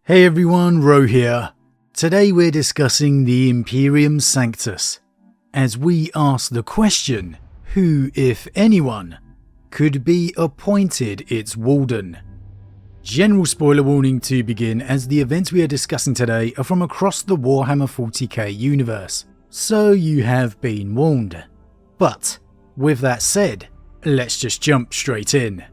Hey everyone, Rho here. Today we're discussing the Imperium Sanctus, as we ask the question, who, if anyone, could be appointed its warden? General spoiler warning to begin, as the events we are discussing today are from across the Warhammer 40k universe, so you have been warned. But, with that said, let's just jump straight in.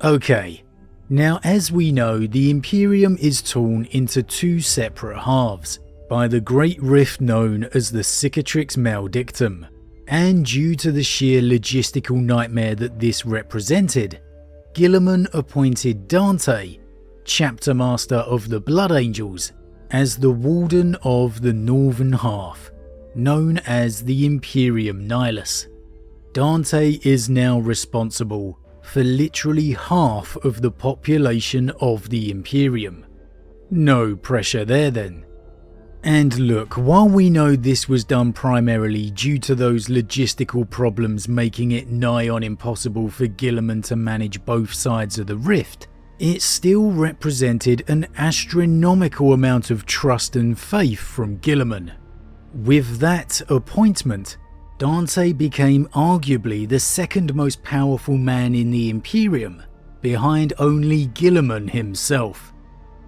Okay. Now, as we know, the Imperium is torn into two separate halves by the great rift known as the Cicatrix Maledictum, and due to the sheer logistical nightmare that this represented, Guilliman appointed Dante, chapter master of the Blood Angels, as the warden of the northern half, known as the Imperium Nihilus. Dante is now responsible for literally half of the population of the Imperium. No pressure there then. And look, while we know this was done primarily due to those logistical problems making it nigh on impossible for Guilliman to manage both sides of the rift, it still represented an astronomical amount of trust and faith from Guilliman. With that appointment, Dante became arguably the second most powerful man in the Imperium, behind only Guilliman himself.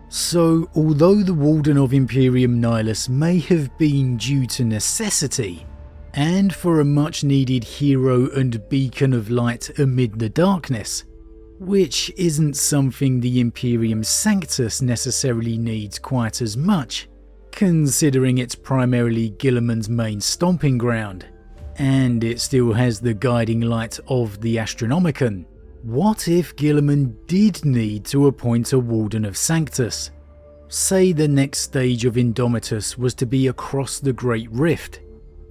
So, although the Warden of Imperium Nihilus may have been due to necessity, and for a much needed hero and beacon of light amid the darkness, which isn't something the Imperium Sanctus necessarily needs quite as much, considering it's primarily Guilliman's main stomping ground, and it still has the guiding light of the Astronomicon. What if Guilliman did need to appoint a Warden of Sanctus? Say the next stage of Indomitus was to be across the Great Rift,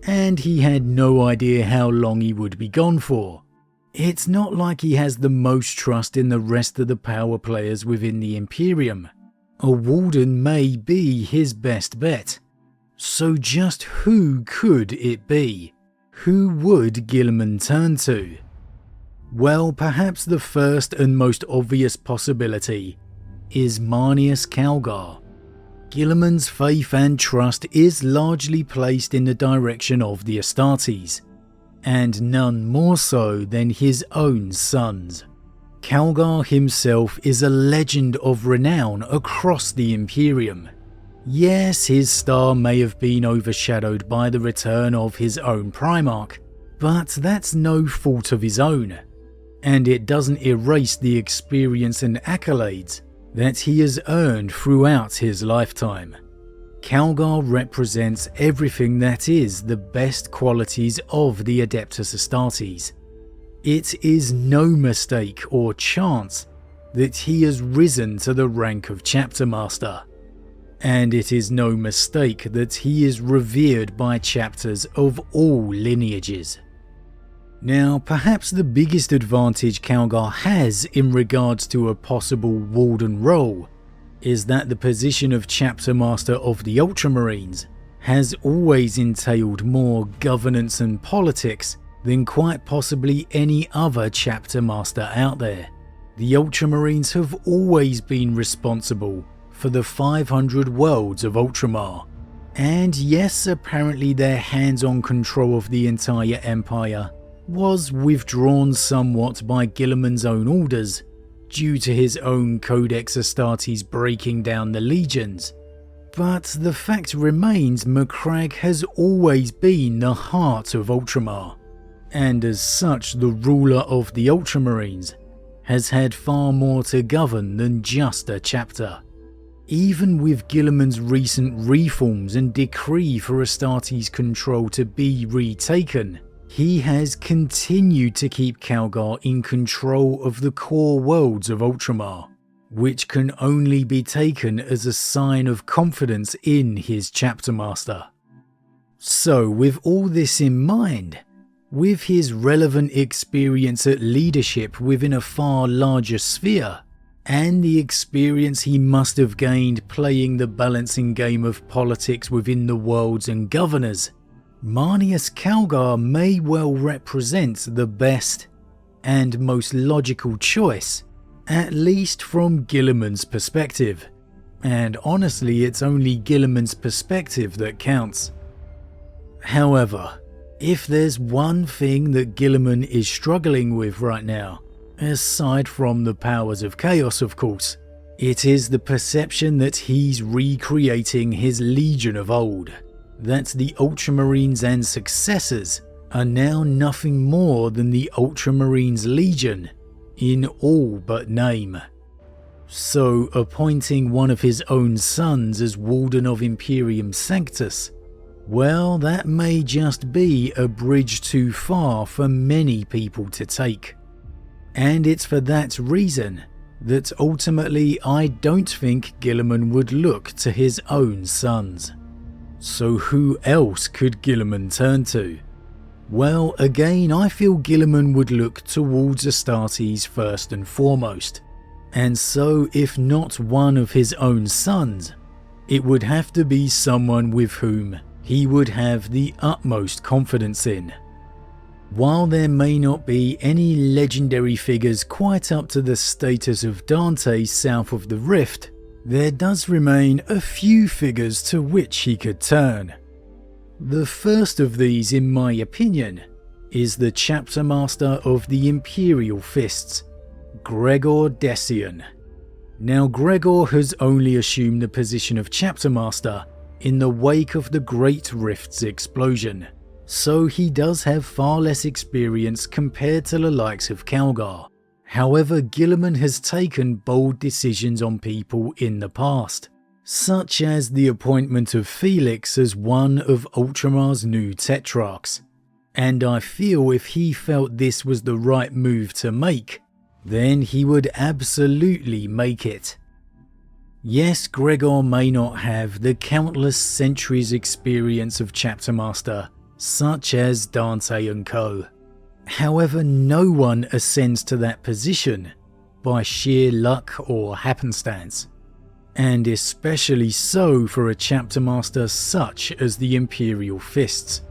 and he had no idea how long he would be gone for. It's not like he has the most trust in the rest of the power players within the Imperium. A Warden may be his best bet. So just who could it be? Who would Guilliman turn to? Well, perhaps the first and most obvious possibility is Marnius Calgar. Guilliman's faith and trust is largely placed in the direction of the Astartes, and none more so than his own sons. Calgar himself is a legend of renown across the Imperium. Yes, his star may have been overshadowed by the return of his own Primarch, but that's no fault of his own, and it doesn't erase the experience and accolades that he has earned throughout his lifetime. Calgar represents everything that is the best qualities of the Adeptus Astartes. It is no mistake or chance that he has risen to the rank of Chapter Master. And it is no mistake that he is revered by chapters of all lineages. Now, perhaps the biggest advantage Calgar has in regards to a possible warden role is that the position of Chapter Master of the Ultramarines has always entailed more governance and politics than quite possibly any other Chapter Master out there. The Ultramarines have always been responsible for the 500 worlds of Ultramar, and yes, apparently their hands-on control of the entire empire was withdrawn somewhat by Guilliman's own orders due to his own Codex Astartes breaking down the legions, but the fact remains Macragge has always been the heart of Ultramar, and as such the ruler of the Ultramarines has had far more to govern than just a chapter. Even with Guilliman's recent reforms and decree for Astartes control to be retaken, he has continued to keep Calgar in control of the core worlds of Ultramar, which can only be taken as a sign of confidence in his Chapter Master. So with all this in mind, with his relevant experience at leadership within a far larger sphere, and the experience he must have gained playing the balancing game of politics within the worlds and governors, Marnius Calgar may well represent the best and most logical choice, at least from Guilliman's perspective. and honestly it's only Guilliman's perspective that counts. However, if there's one thing that Guilliman is struggling with right now, aside from the powers of chaos of course, it is the perception that he's recreating his Legion of old, that the Ultramarines and successors are now nothing more than the Ultramarines Legion in all but name. So appointing one of his own sons as Warden of Imperium Sanctus, well, that may just be a bridge too far for many people to take. And it's for that reason that ultimately I don't think Guilliman would look to his own sons. So who else could Guilliman turn to? Well, again, I feel Guilliman would look towards Astartes first and foremost. And so if not one of his own sons, it would have to be someone with whom he would have the utmost confidence in. While there may not be any legendary figures quite up to the status of Dante south of the Rift, there does remain a few figures to which he could turn. The first of these, in my opinion, is the Chapter Master of the Imperial Fists, Gregordessian. Now Gregor has only assumed the position of Chapter Master in the wake of the Great Rift's explosion, so he does have far less experience compared to the likes of Calgar. However, Guilliman has taken bold decisions on people in the past, such as the appointment of Felix as one of Ultramar's new Tetrarchs, and I feel if he felt this was the right move to make, then he would absolutely make it. Yes, Gregor may not have the countless centuries experience of Chapter Master, such as Dante and co. However, no one ascends to that position by sheer luck or happenstance, and especially so for a Chapter Master such as the Imperial Fists.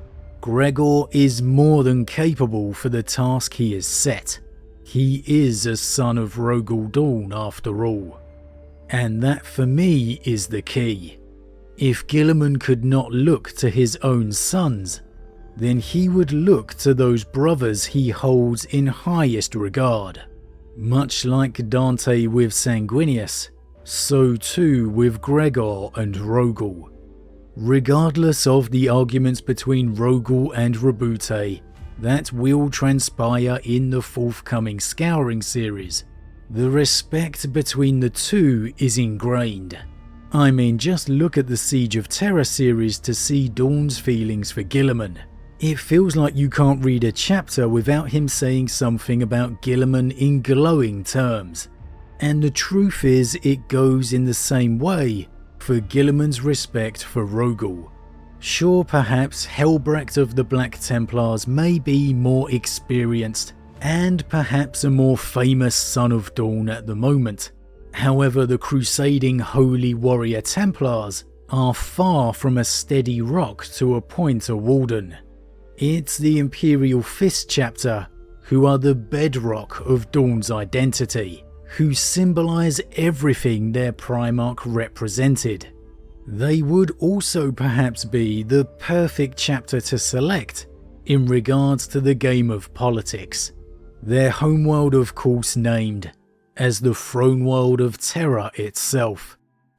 Gregor is more than capable for the task he is set. He is a son of Rogel Dawn after all. And that for me is the key. If Guilliman could not look to his own sons, then he would look to those brothers he holds in highest regard. Much like Dante with Sanguinius, so too with Gregor and Rogel. Regardless of the arguments between Rogel and Rabute that will transpire in the forthcoming Scouring series, the respect between the two is ingrained. I mean, just look at the Siege of Terra series to see Dawn's feelings for Guilliman. It feels like you can't read a chapter without him saying something about Guilliman in glowing terms. And the truth is, it goes in the same way for Guilliman's respect for Rogel. Sure, perhaps Helbrecht of the Black Templars may be more experienced and perhaps a more famous son of Dawn at the moment. However, the crusading Holy Warrior Templars are far from a steady rock to appoint a warden. It's the Imperial Fist chapter who are the bedrock of Dawn's identity, who symbolise everything their Primarch represented. They would also perhaps be the perfect chapter to select in regards to the game of politics. Their homeworld of course named as the throne world of Terra itself.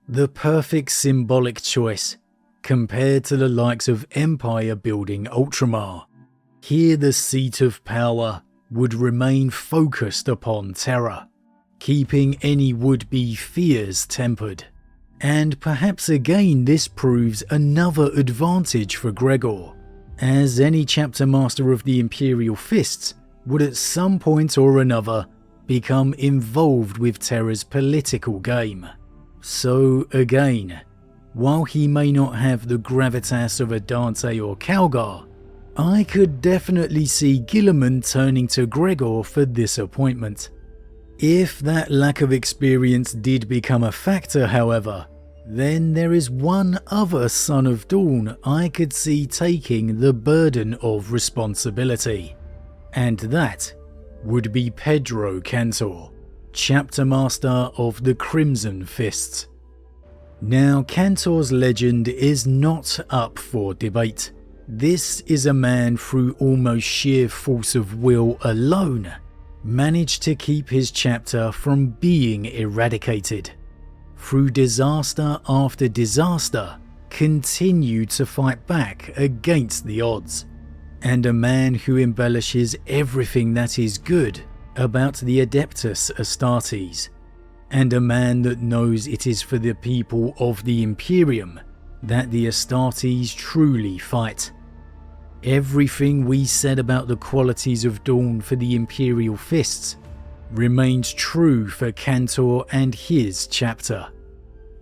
The perfect symbolic choice compared to the likes of Empire building Ultramar. Here the seat of power would remain focused upon Terra, keeping any would-be fears tempered. And perhaps again this proves another advantage for Gregor, as any chapter master of the Imperial Fists would at some point or another become involved with Terra's political game. So again, while he may not have the gravitas of a Dante or Calgar, I could definitely see Guilliman turning to Gregor for this appointment. If that lack of experience did become a factor, however, then there is one other son of Dawn I could see taking the burden of responsibility, and that would be Pedro Cantor, Chapter Master of the Crimson Fists. Now, Cantor's legend is not up for debate. This is a man through almost sheer force of will alone managed to keep his chapter from being eradicated. Through disaster after disaster, continued to fight back against the odds. And a man who embellishes everything that is good about the Adeptus Astartes. And a man that knows it is for the people of the Imperium that the Astartes truly fight. Everything we said about the qualities of Dawn for the Imperial Fists remains true for Cantor and his chapter.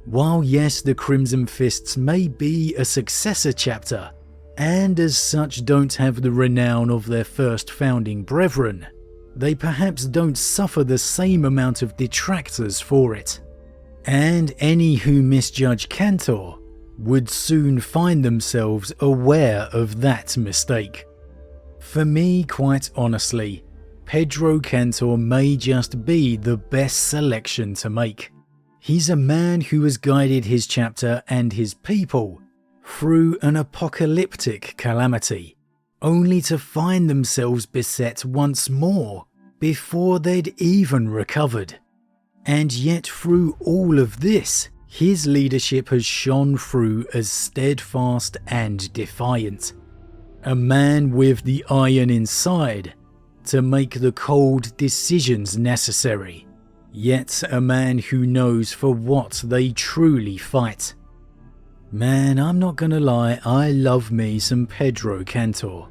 While yes, the Crimson Fists may be a successor chapter, and as such don't have the renown of their first founding brethren, they perhaps don't suffer the same amount of detractors for it. And any who misjudge Cantor would soon find themselves aware of that mistake. For me, quite honestly, Pedro Cantor may just be the best selection to make. He's a man who has guided his chapter and his people through an apocalyptic calamity, only to find themselves beset once more before they'd even recovered. And yet through all of this, his leadership has shone through as steadfast and defiant. A man with the iron inside to make the cold decisions necessary, yet a man who knows for what they truly fight. Man, I'm not gonna lie, I love me some Pedro Cantor.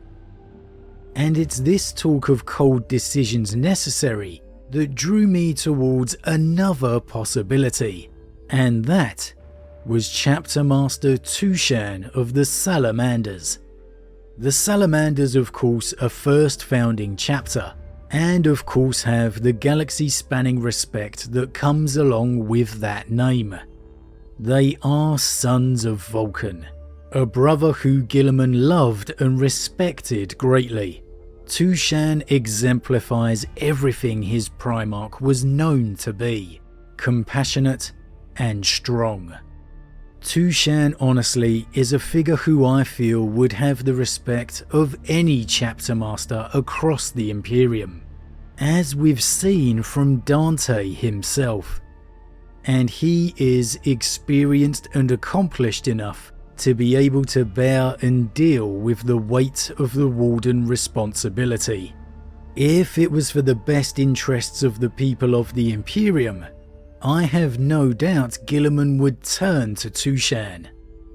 And it's this talk of cold decisions necessary that drew me towards another possibility. And that was Chapter Master Tushan of the Salamanders. The Salamanders, of course, are first founding chapter, and of course have the galaxy-spanning respect that comes along with that name. They are sons of Vulcan, a brother who Guilliman loved and respected greatly. Tushan exemplifies everything his Primarch was known to be: compassionate and strong. Tushan honestly is a figure who I feel would have the respect of any chapter master across the Imperium, as we've seen from Dante himself. And he is experienced and accomplished enough to be able to bear and deal with the weight of the Warden responsibility. If it was for the best interests of the people of the Imperium, I have no doubt Guilliman would turn to Tushan.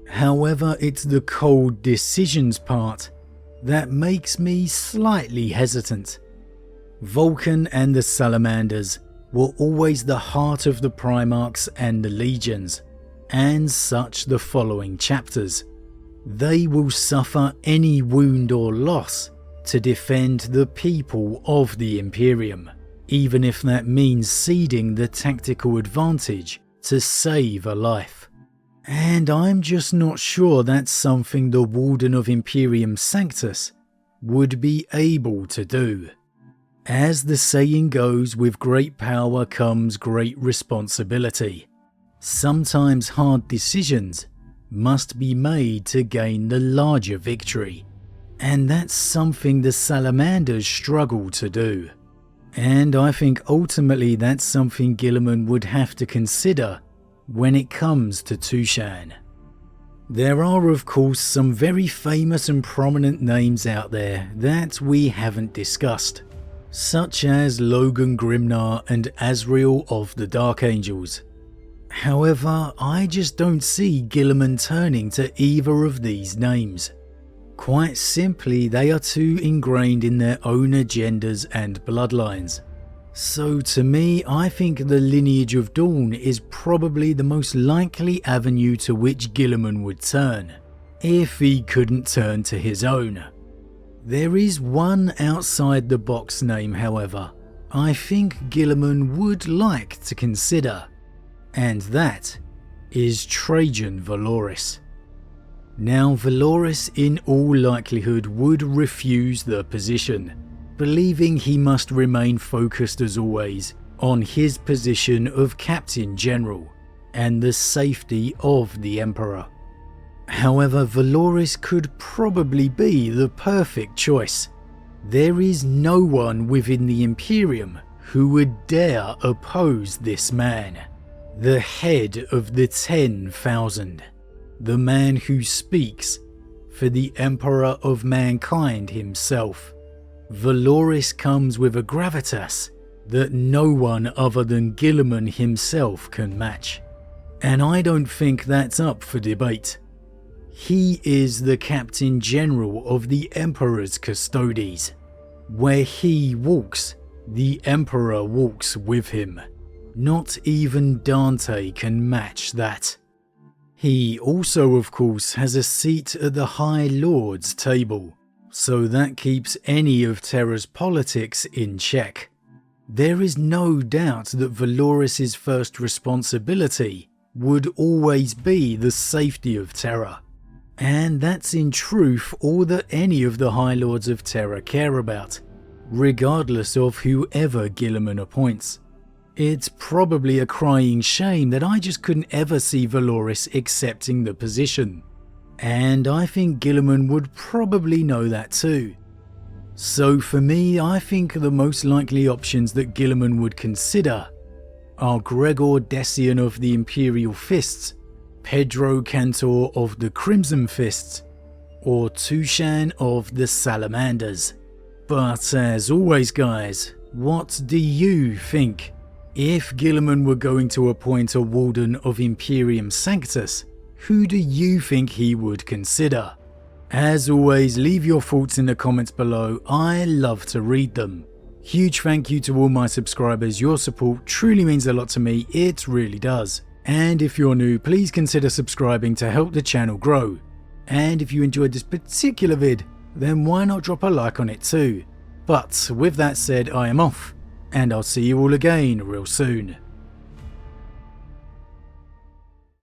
However, it's the cold decisions part that makes me slightly hesitant. Vulcan and the Salamanders were always the heart of the Primarchs and the Legions, and such the following chapters. They will suffer any wound or loss to defend the people of the Imperium, even if that means ceding the tactical advantage to save a life. And I'm just not sure that's something the Warden of Imperium Sanctus would be able to do. As the saying goes, with great power comes great responsibility. Sometimes hard decisions must be made to gain the larger victory, and that's something the Salamanders struggle to do. And I think ultimately that's something Guilliman would have to consider when it comes to Tushan. There are of course some very famous and prominent names out there that we haven't discussed, such as Logan Grimnar and Azrael of the Dark Angels. However, I just don't see Guilliman turning to either of these names. Quite simply, they are too ingrained in their own agendas and bloodlines. So to me, I think the lineage of Dawn is probably the most likely avenue to which Guilliman would turn, if he couldn't turn to his own. There is one outside the box name, however, I think Guilliman would like to consider, and that is Trajan Valoris. Now, Valoris in all likelihood would refuse the position, believing he must remain focused as always on his position of Captain General, and the safety of the Emperor. However, Valoris could probably be the perfect choice. There is no one within the Imperium who would dare oppose this man. The head of the 10,000. The man who speaks for the Emperor of Mankind himself. Valoris comes with a gravitas that no one other than Guilliman himself can match. And I don't think that's up for debate. He is the Captain General of the Emperor's Custodes. Where he walks, the Emperor walks with him. Not even Dante can match that. He also, of course, has a seat at the High Lord's table, so that keeps any of Terra's politics in check. There is no doubt that Valoris' first responsibility would always be the safety of Terra. And that's in truth all that any of the High Lords of Terra care about, regardless of whoever Guilliman appoints. It's probably a crying shame that I just couldn't ever see Valoris accepting the position. And I think Guilliman would probably know that too. So for me, I think the most likely options that Guilliman would consider are Gregordessian of the Imperial Fists, Pedro Cantor of the Crimson Fists, or Tushan of the Salamanders. But as always guys, what do you think? If Guilliman were going to appoint a Warden of Imperium Sanctus, who do you think he would consider? As always, leave your thoughts in the comments below, I love to read them. Huge thank you to all my subscribers, your support truly means a lot to me, it really does. And if you're new, please consider subscribing to help the channel grow. And if you enjoyed this particular vid, then why not drop a like on it too. But with that said, I am off, and I'll see you all again real soon.